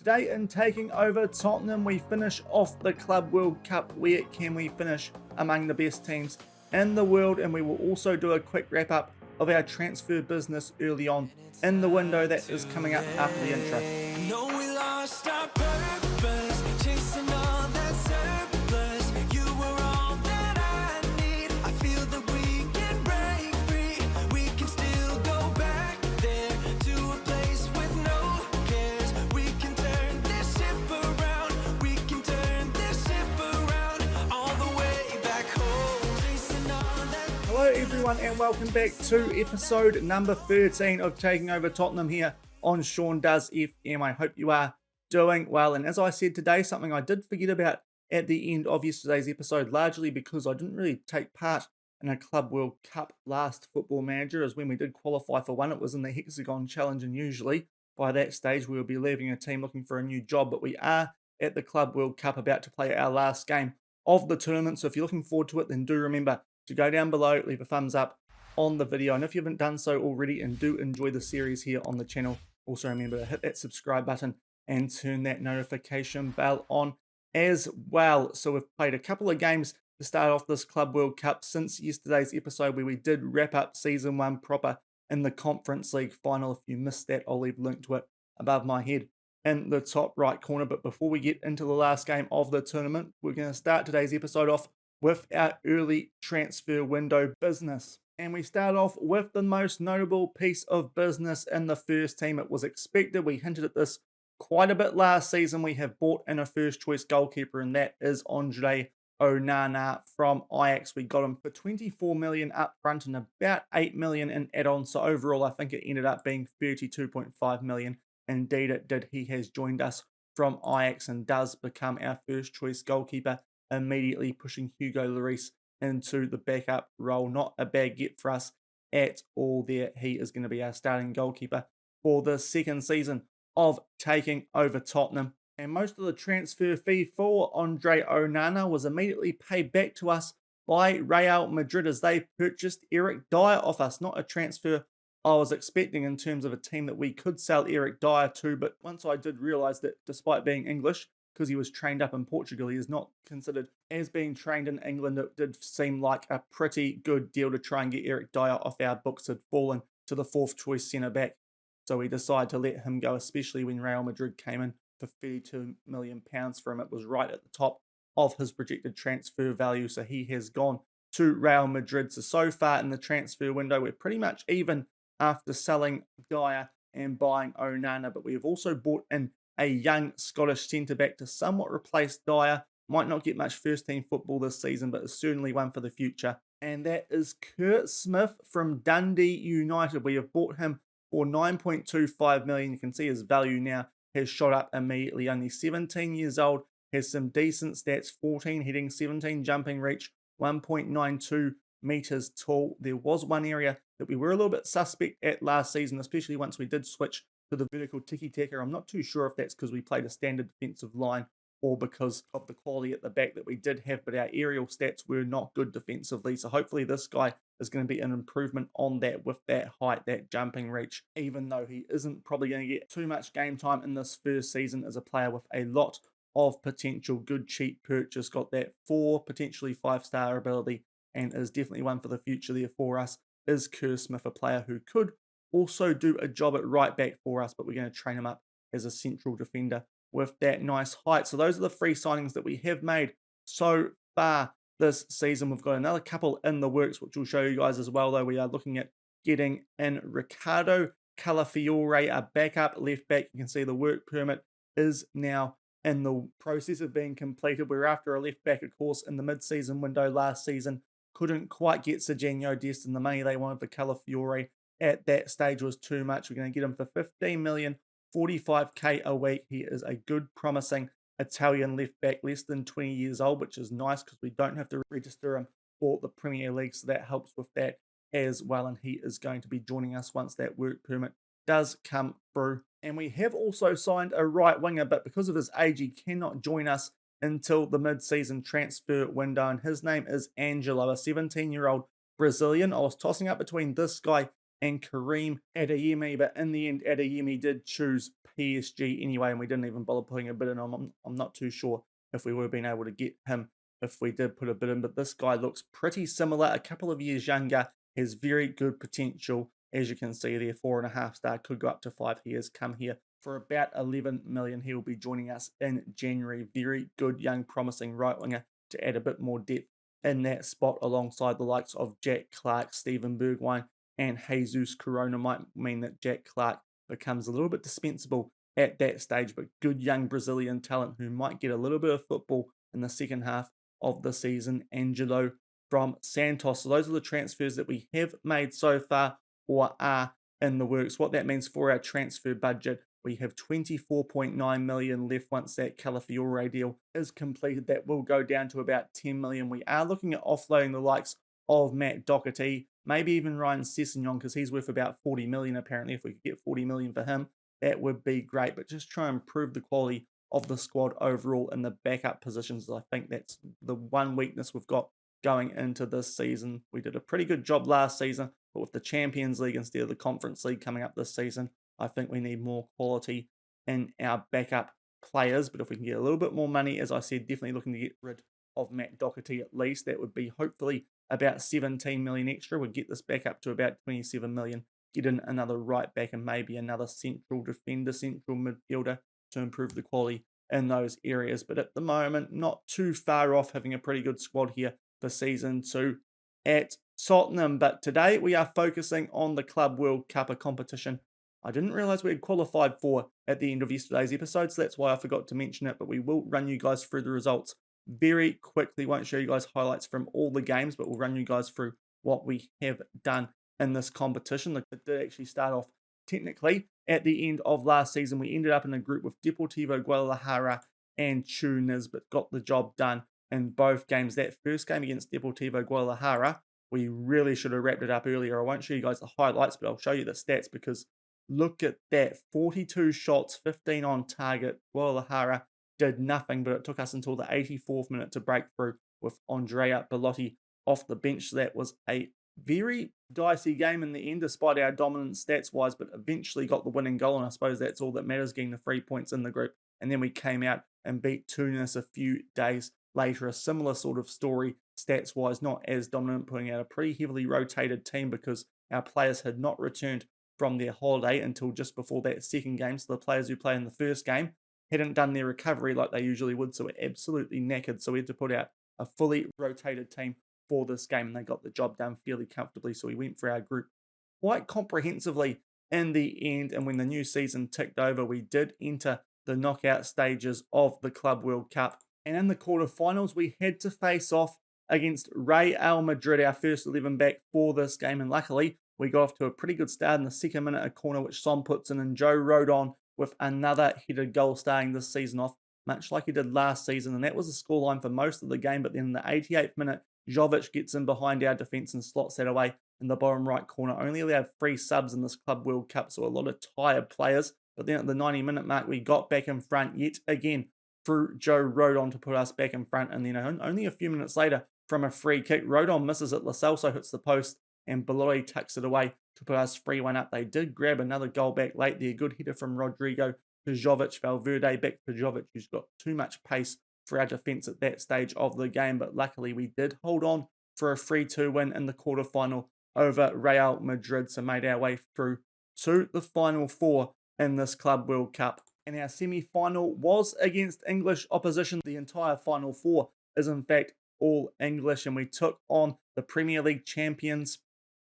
Today in Taking Over Tottenham, we finish off the Club World Cup. Where can we finish among the best teams in the world? And we will also do a quick wrap up of our transfer business early on in the window that is coming up after the intro. No, we lost our purpose, chasing all that surplus. You were all that I need. I feel that we can break free. We can still go back there to a place with no cares. We can turn this ship around. We can turn this ship around all the way back home. Chasing all that. Hello everyone and welcome back to episode number 13 of Taking Over Tottenham here on Shaun Does FM. I hope you are doing well. And as I said today, something I did forget about at the end of yesterday's episode, largely because I didn't really take part in a Club World Cup last Football Manager, as when we did qualify for one, it was in the Hexagon Challenge, and usually by that stage we will be leaving a team looking for a new job. But we are at the Club World Cup, about to play our last game of the tournament. So if you're looking forward to it, then do remember to go down below, leave a thumbs up on the video. And if you haven't done so already and do enjoy the series here on the channel, also remember to hit that subscribe button and turn that notification bell on as well. So we've played a couple of games to start off this Club World Cup since yesterday's episode, where we did wrap up season one proper in the Conference League final. If you missed that, I'll leave a link to it above my head in the top right corner. But before we get into the last game of the tournament, we're going to start today's episode off with our early transfer window business. And we start off with the most notable piece of business in the first team. It was expected. We hinted at this quite a bit last season. We have bought in a first choice goalkeeper, and that is Andre Onana from Ajax. We got him for 24 million up front and about 8 million in add-ons. So overall, I think it ended up being 32.5 million. Indeed, it did. He has joined us from Ajax and does become our first choice goalkeeper, immediately pushing Hugo Lloris into the backup role. Not a bad get for us at all there. He is going to be our starting goalkeeper for the second season of Taking Over Tottenham. And most of the transfer fee for Andre Onana was immediately paid back to us by Real Madrid as they purchased Eric Dyer off us. Not a transfer I was expecting in terms of a team that we could sell Eric Dyer to, but once I did realise that despite being English, because he was trained up in Portugal, he is not considered as being trained in England. It did seem like a pretty good deal to try and get Eric Dyer off our books. Had fallen to the fourth choice centre-back, so we decided to let him go, especially when Real Madrid came in for £32 million for him. It was right at the top of his projected transfer value, so he has gone to Real Madrid. So far in the transfer window, we're pretty much even after selling Dyer and buying Onana, but we have also bought in a young Scottish centre-back to somewhat replace Dyer. Might not get much first-team football this season, but is certainly one for the future. And that is Kurt Smith from Dundee United. We have bought him for 9.25 million. You can see his value now has shot up immediately. Only 17 years old, has some decent stats: 14 heading, 17 jumping reach, 1.92 metres tall. There was one area that we were a little bit suspect at last season, especially once we did switch to the vertical tiki-taka. I'm not too sure if that's because we played a standard defensive line or because of the quality at the back that we did have, but our aerial stats were not good defensively. So hopefully this guy is going to be an improvement on that with that height, that jumping reach, even though he isn't probably going to get too much game time in this first season as a player with a lot of potential. Good cheap purchase, got that 4, potentially 5-star ability, and is definitely one for the future there for us. Is Kurt Smith a player who could also do a job at right back for us, but we're going to train him up as a central defender with that nice height. So those are the free signings that we have made so far this season. We've got another couple in the works, which we'll show you guys as well, though. We are looking at getting in Ricardo Calafiore, a backup left back. You can see the work permit is now in the process of being completed. We're after a left back, of course, in the mid-season window last season. Couldn't quite get Serginho Dest, and the money they wanted for Calafiore at that stage was too much. We're going to get him for 15 million, 45k a week. He is a good, promising Italian left back, less than 20 years old, which is nice because we don't have to register him for the Premier League, so that helps with that as well. And he is going to be joining us once that work permit does come through. And we have also signed a right winger, but because of his age, he cannot join us until the mid-season transfer window, and his name is Angelo, a 17-year-old Brazilian. I was tossing up between this guy and Kareem Adeyemi, but in the end, Adeyemi did choose PSG anyway, and we didn't even bother putting a bid in. I'm not too sure if we would have been able to get him if we did put a bid in, but this guy looks pretty similar, a couple of years younger, has very good potential. As you can see there, 4.5 star, could go up to 5. He has come here for about 11 million. He will be joining us in January. Very good, young, promising right winger to add a bit more depth in that spot alongside the likes of Jack Clark, Steven Bergwijn, and Jesus Corona. Might mean that Jack Clark becomes a little bit dispensable at that stage, but good young Brazilian talent who might get a little bit of football in the second half of the season. Angelo from Santos. So those are the transfers that we have made so far or are in the works. What that means for our transfer budget, we have 24.9 million left once that Calafiore deal is completed. That will go down to about 10 million. We are looking at offloading the likes of Matt Doherty, maybe even Ryan Sessegnon, because he's worth about 40 million apparently. If we could get 40 million for him, that would be great. But just try and improve the quality of the squad overall in the backup positions. I think that's the one weakness we've got going into this season. We did a pretty good job last season, but with the Champions League instead of the Conference League coming up this season, I think we need more quality in our backup players. But if we can get a little bit more money, as I said, definitely looking to get rid of Matt Doherty at least. That would be hopefully about 17 million extra. We'd get this back up to about 27 million. Get in another right back and maybe another central defender, central midfielder to improve the quality in those areas. But at the moment, not too far off having a pretty good squad here for season 2 at Tottenham. But today we are focusing on the Club World Cup, a competition I didn't realize we had qualified for at the end of yesterday's episode, so that's why I forgot to mention it. But we will run you guys through the results very quickly. Won't show you guys highlights from all the games, but we'll run you guys through what we have done in this competition. It did actually start off technically at the end of last season. We ended up in a group with Deportivo Guadalajara and Tunis, but got the job done in both games. That first game against Deportivo Guadalajara, we really should have wrapped it up earlier. I won't show you guys the highlights, but I'll show you the stats because look at that. 42 shots, 15 on target. Guadalajara did nothing, but it took us until the 84th minute to break through with Andrea Bellotti off the bench. So that was a very dicey game in the end, despite our dominance stats-wise, but eventually got the winning goal, and I suppose that's all that matters, getting the 3 points in the group. And then we came out and beat Tunis a few days later. A similar sort of story, stats-wise, not as dominant, putting out a pretty heavily rotated team because our players had not returned from their holiday until just before that second game. So the players who played in the first game hadn't done their recovery like they usually would, so we're absolutely knackered. So we had to put out a fully rotated team for this game, and they got the job done fairly comfortably. So we went for our group quite comprehensively in the end, and when the new season ticked over, we did enter the knockout stages of the Club World Cup. And in the quarterfinals, we had to face off against Real Madrid, our first 11 back for this game, and luckily we got off to a pretty good start in the second minute, a corner which Shaun puts in, and Joe Rodon with another headed goal starting this season off, much like he did last season, and that was the scoreline for most of the game. But then in the 88th minute, Jovic gets in behind our defence and slots that away in the bottom right corner. Only allowed 3 subs in this Club World Cup, so a lot of tired players. But then at the 90-minute mark, we got back in front yet again through Joe Rodon to put us back in front. And then only a few minutes later, from a free kick, Rodon misses it, Lo Celso hits the post, and Bellotti tucks it away to put us 3-1 up. They did grab another goal back late there. Good header from Rodrigo to Jovic. Valverde back to Jovic, who's got too much pace for our defence at that stage of the game. But luckily, we did hold on for a 3-2 win in the quarterfinal over Real Madrid. So made our way through to the final 4 in this Club World Cup. And our semi-final was against English opposition. The entire final 4 is in fact all English, and we took on the Premier League champions.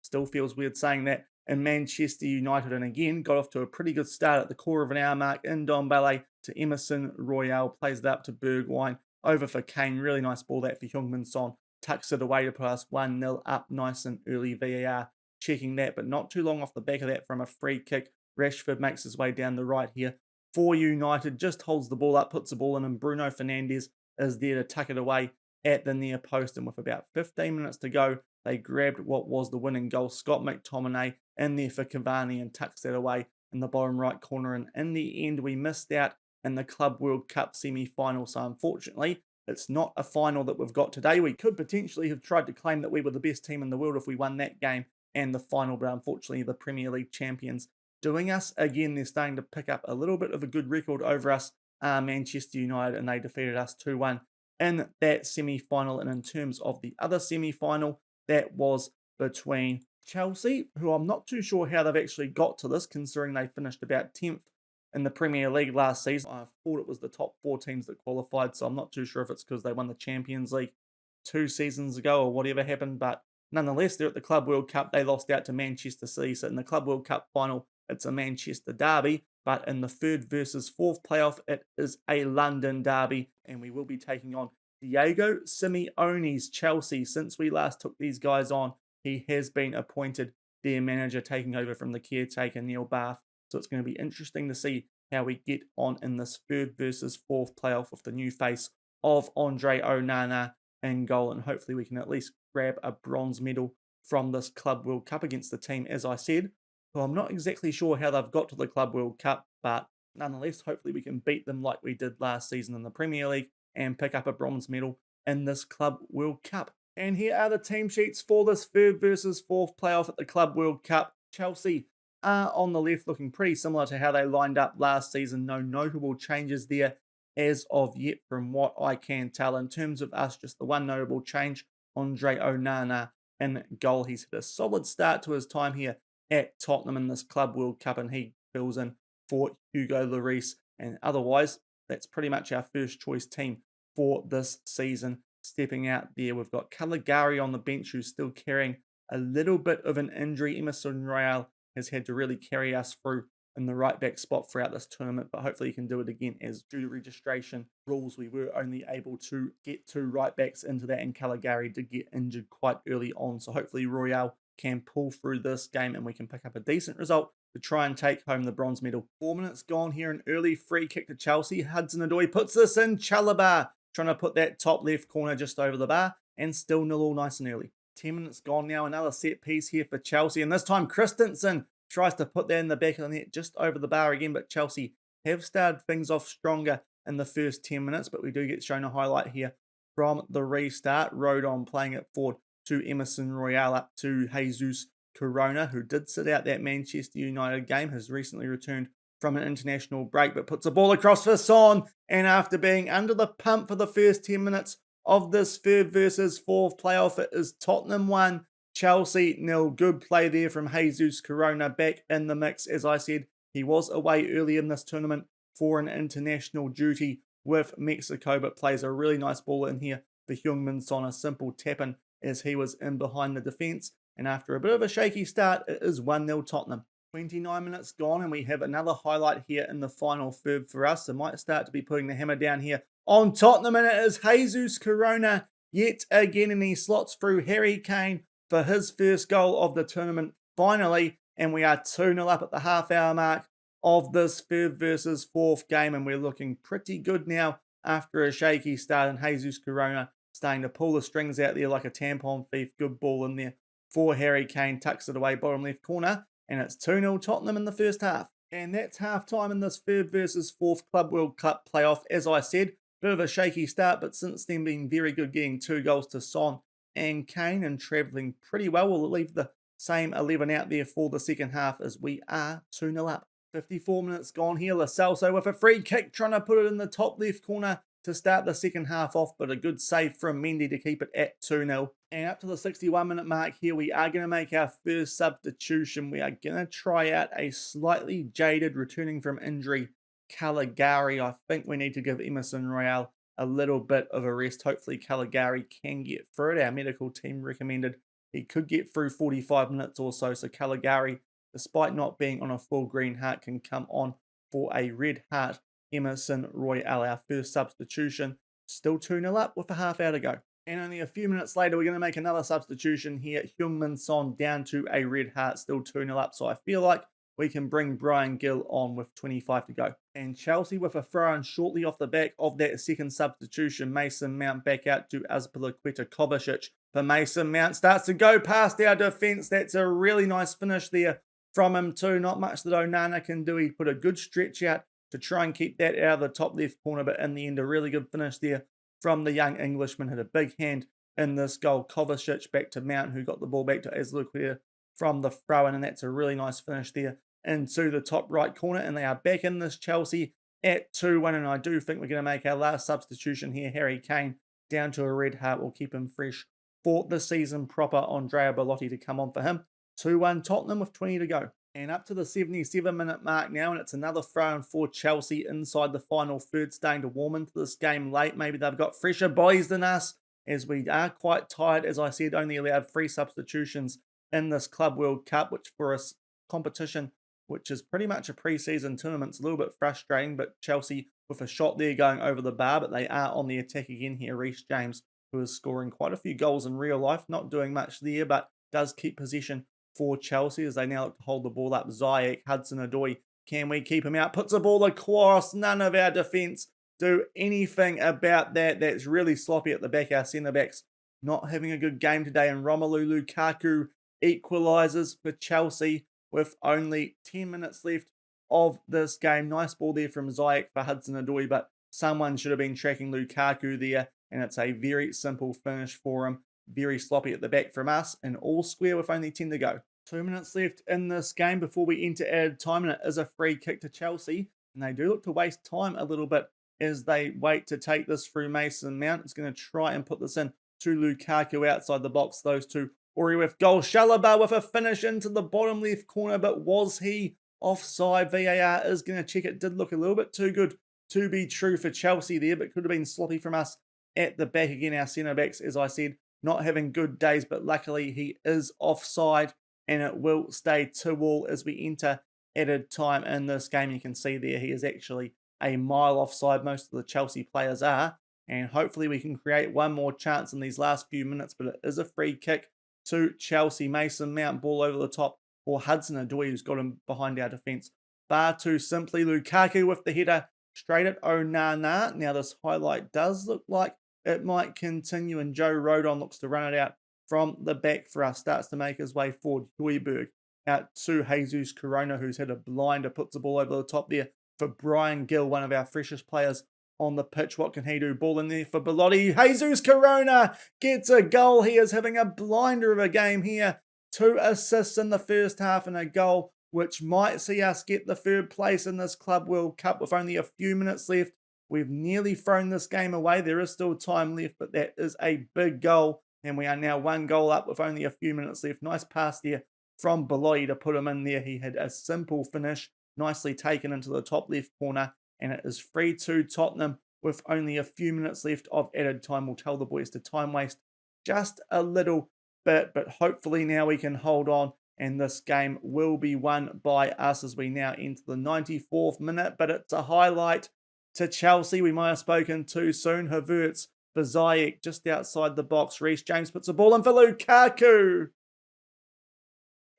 Still feels weird saying that, in Manchester United, and again got off to a pretty good start at the quarter of an hour mark. In Ndombele to Emerson Royale, plays it up to Bergwijn, over for Kane. Really nice ball that for Heung-min Son, tucks it away to put us 1-0 up. Nice and early. VAR checking that, but not too long off the back of that from a free kick. Rashford makes his way down the right here for United, just holds the ball up, puts the ball in, and Bruno Fernandes is there to tuck it away at the near post. And with about 15 minutes to go, they grabbed what was the winning goal. Scott McTominay in there for Cavani and tucks that away in the bottom right corner. And in the end, we missed out in the Club World Cup semi-final. So unfortunately, it's not a final that we've got today. We could potentially have tried to claim that we were the best team in the world if we won that game and the final, but unfortunately the Premier League champions doing us again. They're starting to pick up a little bit of a good record over us, Manchester United, and they defeated us 2-1 in that semi-final. And in terms of the other semi-final, that was between Chelsea, who I'm not too sure how they've actually got to this, considering they finished about 10th in the Premier League last season. I thought it was the top 4 teams that qualified, so I'm not too sure if it's because they won the Champions League 2 seasons ago or whatever happened, but nonetheless, they're at the Club World Cup. They lost out to Manchester City, so in the Club World Cup final, it's a Manchester derby, but in the third versus fourth playoff, it is a London derby, and we will be taking on Diego Simeone's Chelsea. Since we last took these guys on, he has been appointed their manager, taking over from the caretaker Neil Bath. So it's going to be interesting to see how we get on in this third versus fourth playoff with the new face of Andre Onana in goal, and hopefully we can at least grab a bronze medal from this Club World Cup against the team, as I said. So I'm not exactly sure how they've got to the Club World Cup, but nonetheless, hopefully we can beat them like we did last season in the Premier League and pick up a bronze medal in this Club World Cup. And here are the team sheets for this third versus fourth playoff at the Club World Cup. Chelsea are on the left, looking pretty similar to how they lined up last season. No notable changes there as of yet from what I can tell. In terms of us, just the one notable change, Andre Onana in goal. He's had a solid start to his time here at Tottenham in this Club World Cup, and he fills in for Hugo Lloris. And otherwise, that's pretty much our first choice team for this season. Stepping out there, we've got Caligari on the bench, who's still carrying a little bit of an injury. Emerson Royale has had to really carry us through in the right back spot throughout this tournament, but hopefully he can do it again, as due to registration rules, we were only able to get 2 right backs into that, and Caligari did get injured quite early on. So hopefully Royale can pull through this game and we can pick up a decent result to try and take home the bronze medal. 4 minutes gone here, an early free kick to Chelsea. Hudson-Odoi puts this in. Chalobah trying to put that top left corner just over the bar, and still 0-0 nice and early. 10 minutes gone now, another set piece here for Chelsea, and this time Christensen tries to put that in the back of the net just over the bar again, but Chelsea have started things off stronger in the first 10 minutes, but we do get shown a highlight here from the restart. Rodon playing it forward to Emerson Royale, up to Jesus Corona, who did sit out that Manchester United game, has recently returned from an international break, but puts a ball across for Shaun, and after being under the pump for the first 10 minutes of this third versus fourth playoff, it is Tottenham 1, Chelsea 0. Good play there from Jesus Corona, back in the mix. As I said, he was away early in this tournament for an international duty with Mexico, but plays a really nice ball in here for Heung-min Son, a simple tap-in as he was in behind the defence. And after a bit of a shaky start, it is 1-0 Tottenham. 29 minutes gone, and we have another highlight here in the final third for us. I might start to be putting the hammer down here on Tottenham, and it is Jesus Corona yet again, and he slots through Harry Kane for his first goal of the tournament finally, and we are 2-0 up at the half-hour mark of this third versus fourth game, and we're looking pretty good now after a shaky start, and Jesus Corona starting to pull the strings out there like a tampon thief. Good ball in there for Harry Kane, tucks it away bottom left corner, and it's 2-0 Tottenham in the first half. And that's half-time in this third versus fourth Club World Cup playoff. As I said, bit of a shaky start, but since then been very good, getting 2 goals to Son and Kane, and travelling pretty well. We'll leave the same 11 out there for the second half as we are 2-0 up. 54 minutes gone here. Lo Celso with a free kick, trying to put it in the top left corner to start the second half off, but a good save from Mendy to keep it at 2-0. And up to the 61-minute mark here, we are going to make our first substitution. We are going to try out a slightly jaded, returning from injury, Caligari. I think we need to give Emerson Royale a little bit of a rest. Hopefully Caligari can get through it. Our medical team recommended he could get through 45 minutes or so. So Caligari, despite not being on a full green heart, can come on for a red heart. Emerson Royale, our first substitution. Still 2-0 up with a half hour to go. And only a few minutes later, we're going to make another substitution here. Heung-min Son down to a red heart, still 2-0 up. So I feel like we can bring Brian Gill on with 25 to go. And Chelsea with a throw-in shortly off the back of that second substitution. Mason Mount back out to Azpilicueta Kovacic. But Mason Mount starts to go past our defence. That's a really nice finish there from him too. Not much that Onana can do. He put a good stretch out to try and keep that out of the top left corner. But in the end, a really good finish there from the young Englishman. Had a big hand in this goal. Kovacic back to Mount, who got the ball back to Azpilicueta from the throw in, and that's a really nice finish there into the top right corner. And they are back in this Chelsea at 2-1, and I do think we're going to make our last substitution here. Harry Kane down to a red heart will keep him fresh for the season proper. Andrea Bellotti to come on for him. 2-1 Tottenham with 20 to go. And up to the 77-minute mark now, and it's another throw-in for Chelsea inside the final third, starting to warm into this game late. Maybe they've got fresher boys than us, as we are quite tired. As I said, only allowed 3 substitutions in this Club World Cup, which for a competition which is pretty much a pre-season tournament, it's a little bit frustrating. But Chelsea with a shot there going over the bar, but they are on the attack again here. Reece James, who is scoring quite a few goals in real life, not doing much there, but does keep possession for Chelsea as they now look to hold the ball up. Ziyech, Hudson-Odoi, can we keep him out? Puts the ball across. None of our defence do anything about that. That's really sloppy at the back. Our centre-backs not having a good game today. And Romelu Lukaku equalises for Chelsea with only 10 minutes left of this game. Nice ball there from Ziyech for Hudson-Odoi, but someone should have been tracking Lukaku there. And it's a very simple finish for him. Very sloppy at the back from us, and all square with only 10 to go. 2 minutes left in this game before we enter added time, and it is a free kick to Chelsea. And they do look to waste time a little bit as they wait to take this through Mason Mount. Is going to try and put this in to Lukaku outside the box. Those two already with goal. Chalobah with a finish into the bottom left corner, but was he offside? VAR is going to check it. Did look a little bit too good to be true for Chelsea there, but could have been sloppy from us at the back again. Our centre-backs, as I said, not having good days, but luckily he is offside, and it will stay 2-2 as we enter added time in this game. You can see there he is actually a mile offside. Most of the Chelsea players are, and hopefully we can create one more chance in these last few minutes, but it is a free kick to Chelsea. Mason Mount, ball over the top for Hudson-Odoi, who's got him behind our defence far too simply. Lukaku with the header straight at Onana. Now this highlight does look like it might continue, and Joe Rodon looks to run it out from the back for us. Starts to make his way forward. Højbjerg out to Jesus Corona, who's had a blinder. Puts the ball over the top there for Brian Gill, one of our freshest players on the pitch. What can he do? Ball in there for Bellotti. Jesus Corona gets a goal. He is having a blinder of a game here. 2 assists in the first half and a goal, which might see us get the 3rd place in this Club World Cup with only a few minutes left. We've nearly thrown this game away. There is still time left, but that is a big goal. And we are now 1 goal up with only a few minutes left. Nice pass there from Bellotti to put him in there. He had a simple finish, nicely taken into the top left corner. And it is 3-2 Tottenham with only a few minutes left of added time. We'll tell the boys to time waste just a little bit, but hopefully now we can hold on. And this game will be won by us as we now enter the 94th minute. But it's a highlight to Chelsea. We might have spoken too soon. Havertz for Ziyech just outside the box. Reece James puts the ball in for Lukaku.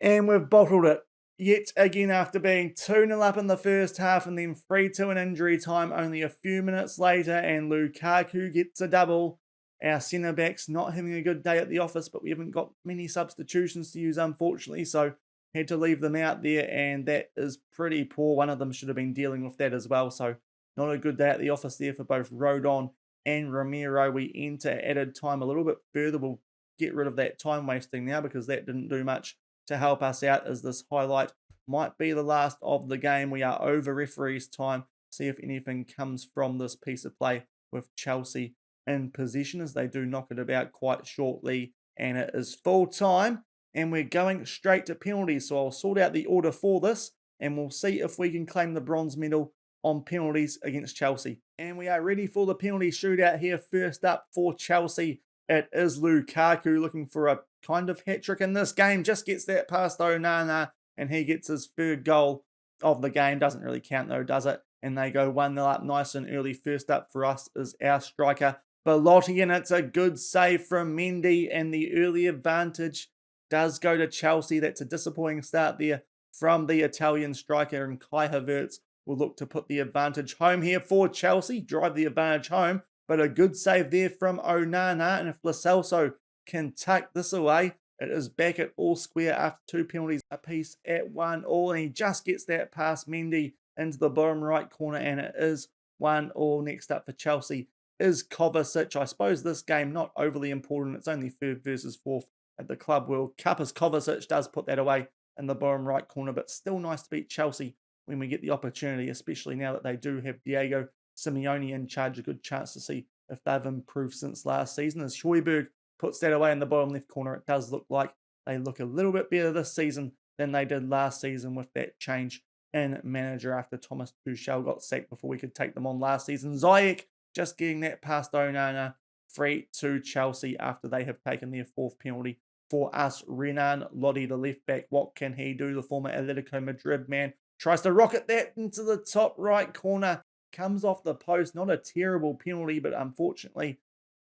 And we've bottled it yet again after being 2-0 up in the first half and then 3-2 in injury time only a few minutes later. And Lukaku gets a double. Our centre-backs not having a good day at the office, but we haven't got many substitutions to use, unfortunately. So had to leave them out there, and that is pretty poor. One of them should have been dealing with that as well. So not a good day at the office there for both Rodon and Romero. We enter added time a little bit further. We'll get rid of that time wasting now because that didn't do much to help us out, as this highlight might be the last of the game. We are over referee's time. See if anything comes from this piece of play with Chelsea in possession, as they do knock it about quite shortly. And it is full time, and we're going straight to penalties. So I'll sort out the order for this, and we'll see if we can claim the bronze medal on penalties against Chelsea. And we are ready for the penalty shootout here. First up for Chelsea, it is Lukaku looking for a kind of hat-trick in this game. Just gets that past Onana, and he gets his 3rd goal of the game. Doesn't really count though, does it? And they go 1-0 up nice and early. First up for us is our striker, Bellotti, and it's a good save from Mendy, and the early advantage does go to Chelsea. That's a disappointing start there from the Italian striker, and Kai Havertz will look to put the advantage home here for Chelsea, drive the advantage home, but a good save there from Onana. And if Lo Celso can tuck this away, it is back at all square after 2 penalties apiece at 1-1, and he just gets that past Mendy into the bottom right corner, and it is 1-1. Next up for Chelsea is Kovacic. I suppose this game not overly important. It's only 3rd versus 4th at the Club World Cup, as Kovacic does put that away in the bottom right corner. But still nice to beat Chelsea when we get the opportunity, especially now that they do have Diego Simeone in charge. A good chance to see if they've improved since last season. As Højbjerg puts that away in the bottom left corner, it does look like they look a little bit better this season than they did last season with that change in manager after Thomas Tuchel got sacked before we could take them on last season. Ziyech just getting that past Onana, free to Chelsea after they have taken their fourth penalty for us. Renan Lodi, the left back, what can he do? The former Atletico Madrid man tries to rocket that into the top right corner, comes off the post. Not a terrible penalty, but unfortunately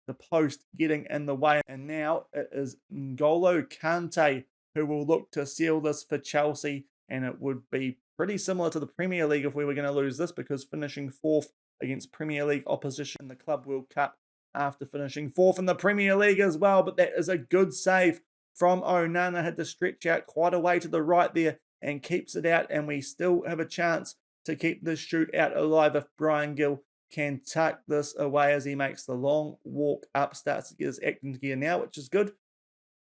the post getting in the way. And now it is N'Golo Kante who will look to seal this for Chelsea, and it would be pretty similar to the Premier League if we were going to lose this, because finishing fourth against Premier League opposition in the Club World Cup after finishing fourth in the Premier League as well. But that is a good save from Onana. Had to stretch out quite a way to the right there and keeps it out, and we still have a chance to keep this shootout alive if Brian Gill can tuck this away as he makes the long walk up, starts to get his act into gear now, which is good.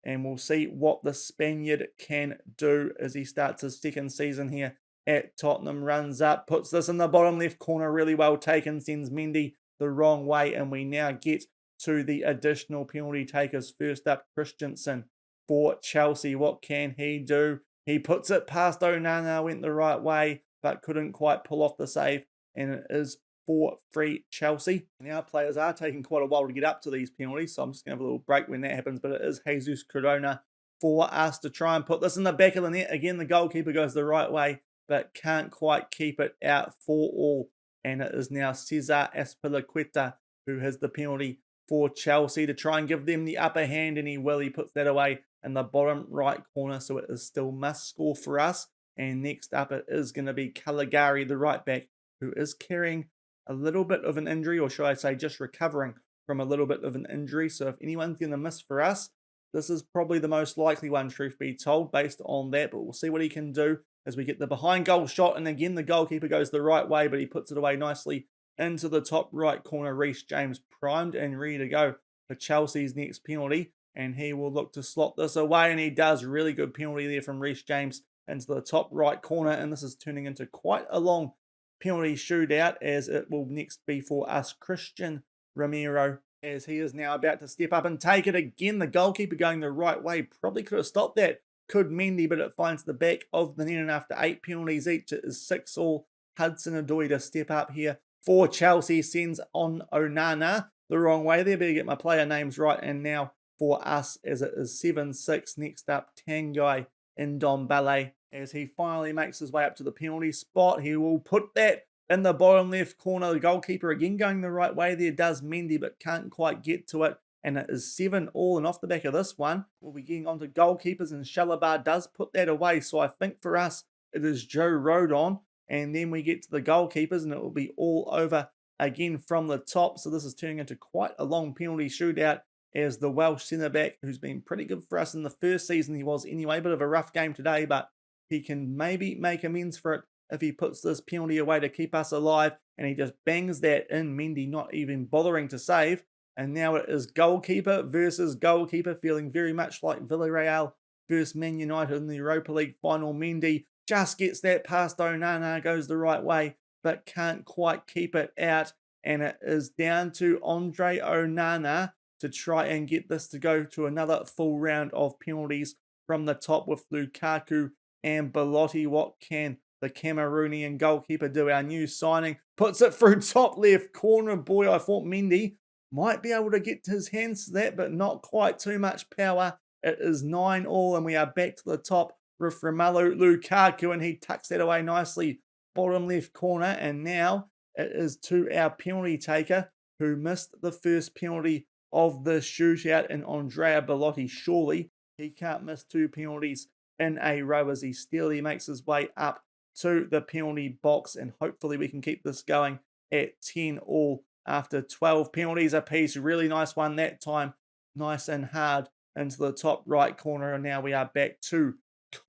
And we'll see what the Spaniard can do as he starts his second season here at Tottenham. Runs up, puts this in the bottom left corner, really well taken, sends Mendy the wrong way, and we now get to the additional penalty takers. First up, Christensen for Chelsea. What can he do? He puts it past Onana, went the right way, but couldn't quite pull off the save, and it is 4-3 Chelsea. Now players are taking quite a while to get up to these penalties, so I'm just going to have a little break when that happens, but it is Jesus Corona for us to try and put this in the back of the net. Again, the goalkeeper goes the right way, but can't quite keep it out for all, and it is now Cesar Azpilicueta who has the penalty for Chelsea to try and give them the upper hand, and he will. He puts that away in the bottom right corner, so it is still must score for us. And next up, it is going to be Caligari, the right back, who is carrying a little bit of an injury, or should I say just recovering from a little bit of an injury. So if anyone's going to miss for us, this is probably the most likely one, truth be told, based on that. But we'll see what he can do as we get the behind goal shot. And again, the goalkeeper goes the right way, but he puts it away nicely into the top right corner. Reece James primed and ready to go for Chelsea's next penalty. And he will look to slot this away, and he does. Really good penalty there from Reece James into the top right corner. And this is turning into quite a long penalty shootout, as it will next be for us Christian Romero, as he is now about to step up and take it again. The goalkeeper going the right way. Probably could have stopped that. Could Mendy, but it finds the back of the net, and after 8 penalties each, it is 6-all. Hudson-Odoi to step up here for Chelsea. Sends on Onana the wrong way there. Better get my player names right. And now for us, as it is 7-6. Next up, Tanguy Ndombele, as he finally makes his way up to the penalty spot. He will put that in the bottom left corner. The goalkeeper again going the right way there, does Mendy, but can't quite get to it. And it is 7-all. And off the back of this one, we'll be getting onto goalkeepers, and Shalabar does put that away. So I think for us, it is Joe Rodon. And then we get to the goalkeepers, and it will be all over again from the top. So this is turning into quite a long penalty shootout, as the Welsh centre-back, who's been pretty good for us in the first season, he was anyway, bit of a rough game today, but he can maybe make amends for it if he puts this penalty away to keep us alive, and he just bangs that in. Mendy not even bothering to save, and now it is goalkeeper versus goalkeeper, feeling very much like Villarreal versus Man United in the Europa League final. Mendy just gets that past Onana, goes the right way, but can't quite keep it out, and it is down to Andre Onana to try and get this to go to another full round of penalties from the top with Lukaku and Belotti. What can the Cameroonian goalkeeper do? Our new signing puts it through top left corner. Boy, I thought Mendy might be able to get his hands to that, but not quite. Too much power. It is 9-all, and we are back to the top with Romelu Lukaku, and he tucks that away nicely, bottom left corner. And now it is to our penalty taker, who missed the first penalty of the shootout, and Andrea Belotti. Surely he can't miss 2 penalties in a row, as he steadily makes his way up to the penalty box, and hopefully we can keep this going at 10-all after 12 penalties apiece. Really nice one that time, nice and hard into the top right corner. And now we are back to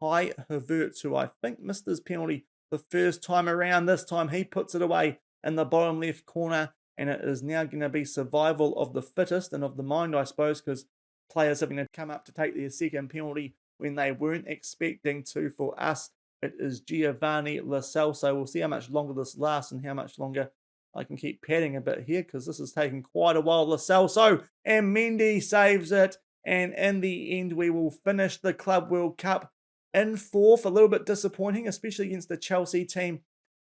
Kai Havertz, who I think missed his penalty the first time around. This time he puts it away in the bottom left corner, and it is now going to be survival of the fittest and of the mind, I suppose, because players having to come up to take their second penalty when they weren't expecting to. For us, it is Giovanni Lo Celso. We'll see how much longer this lasts and how much longer I can keep padding a bit here, because this is taking quite a while. Lo Celso, and Mendy saves it. And in the end, we will finish the Club World Cup in fourth. A little bit disappointing, especially against the Chelsea team.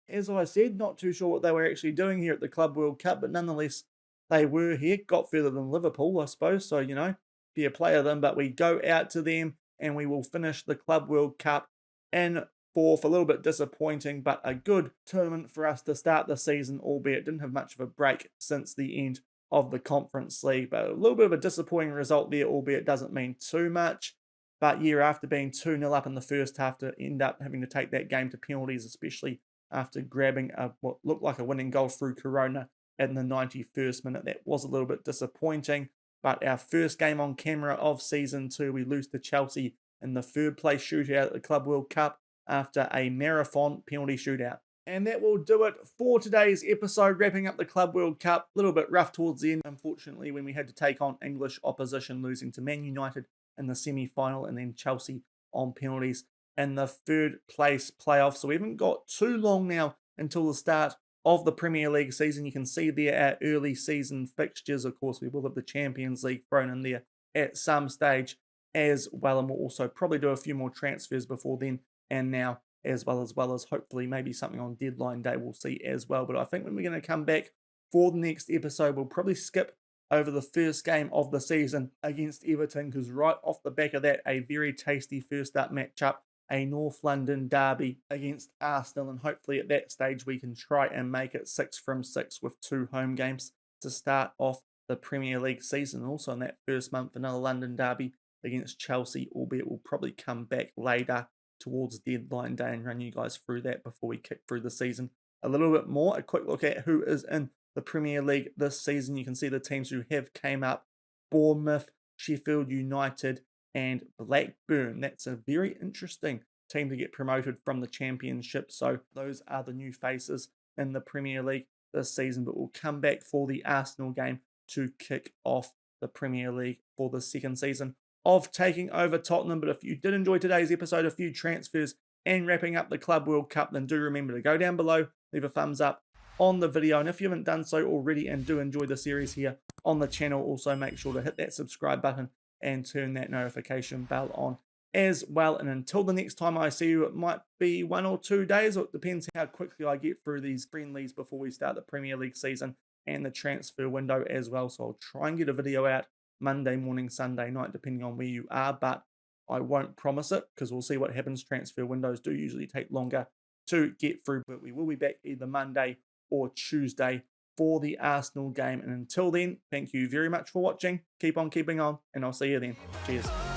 As I said, not too sure what they were actually doing here at the Club World Cup, but nonetheless, they were here. Got further than Liverpool, I suppose. So, fair play of them. But we go out to them, and we will finish the Club World Cup in fourth. A little bit disappointing, but a good tournament for us to start the season, albeit didn't have much of a break since the end of the Conference League. But a little bit of a disappointing result there, albeit doesn't mean too much. But after being 2-0 up in the first half, to end up having to take that game to penalties, especially after grabbing what looked like a winning goal through Corona in the 91st minute. That was a little bit disappointing. But our first game on camera of Season 2, we lose to Chelsea in the third place shootout at the Club World Cup after a marathon penalty shootout. And that will do it for today's episode, wrapping up the Club World Cup. A little bit rough towards the end, unfortunately, when we had to take on English opposition, losing to Man United in the semi-final, and then Chelsea on penalties in the third place playoff. So we haven't got too long now until the start of the Premier League season. You can see there our early season fixtures. Of course, we will have the Champions League thrown in there at some stage as well, and we'll also probably do a few more transfers before then and now, as well as hopefully maybe something on deadline day we'll see as well. But I think when we're going to come back for the next episode, we'll probably skip over the first game of the season against Everton, because right off the back of that, a very tasty first up matchup, a North London derby against Arsenal, and hopefully at that stage we can try and make it 6 from 6 with 2 home games to start off the Premier League season. And also in that first month, another London derby against Chelsea, albeit we'll probably come back later towards deadline day and run you guys through that before we kick through the season a little bit more. A quick look at who is in the Premier League this season. You can see the teams who have came up: Bournemouth, Sheffield United, and Blackburn. That's a very interesting team to get promoted from the Championship. So those are the new faces in the Premier League this season. But we'll come back for the Arsenal game to kick off the Premier League for the second season of Taking Over Tottenham. But if you did enjoy today's episode, a few transfers and wrapping up the Club World Cup, then do remember to go down below, leave a thumbs up on the video. And if you haven't done so already and do enjoy the series here on the channel, also make sure to hit that subscribe button and turn that notification bell on as well. And until the next time I see you, it might be 1 or 2 days, or it depends how quickly I get through these friendlies before we start the Premier League season and the transfer window as well. So I'll try and get a video out Monday morning, Sunday night, depending on where you are, but I won't promise it, because we'll see what happens. Transfer windows do usually take longer to get through, but we will be back either Monday or Tuesday for the Arsenal game. And until then, thank you very much for watching. Keep on keeping on, and I'll see you then. Cheers.